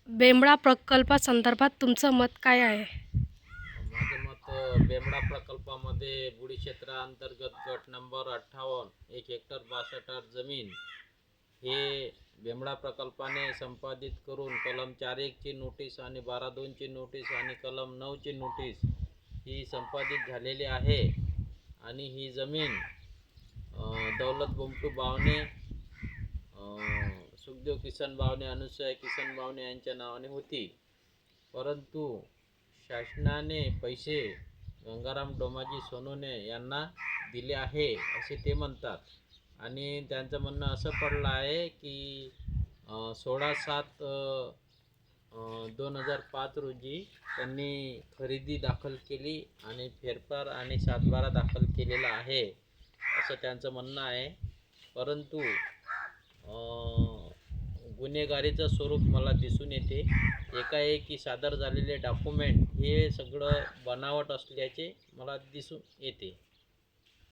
बेमळा प्रकल्पासंदर्भात तुमचं मत काय आहे? माझं मत बेमडा प्रकल्पामध्ये बुडी क्षेत्राअंतर्गत गट नंबर 58 1 हेक्टर 62 जमीन हे बेमडा प्रकल्पाने संपादित करून कलम 4.1 ची नोटीस आणि 12.2 ची नोटीस आणि कलम 9 ची नोटीस ही संपादित झालेली आहे आणि ही जमीन दौलत बुमटू बावणे, सुखदेव किसन बावणे, अनुसया किसन बावणे यांच्या नावाने होती. परंतु शासनाने पैसे गंगाराम डोमाजी सोनवणे यांना दिले आहे असे ते म्हणतात आणि त्यांचं म्हणणं असं पडलं आहे की 16/7/2005 रोजी त्यांनी खरेदी दाखल केली आणि फेरफार आणि सातबारा दाखल केलेला आहे असं त्यांचं म्हणणं आहे. परंतु गुन्हेगारीचं स्वरूप मला दिसून येते. एकाएकी सादर झालेले डॉक्युमेंट हे सगळं बनावट असल्याचे मला दिसून येते.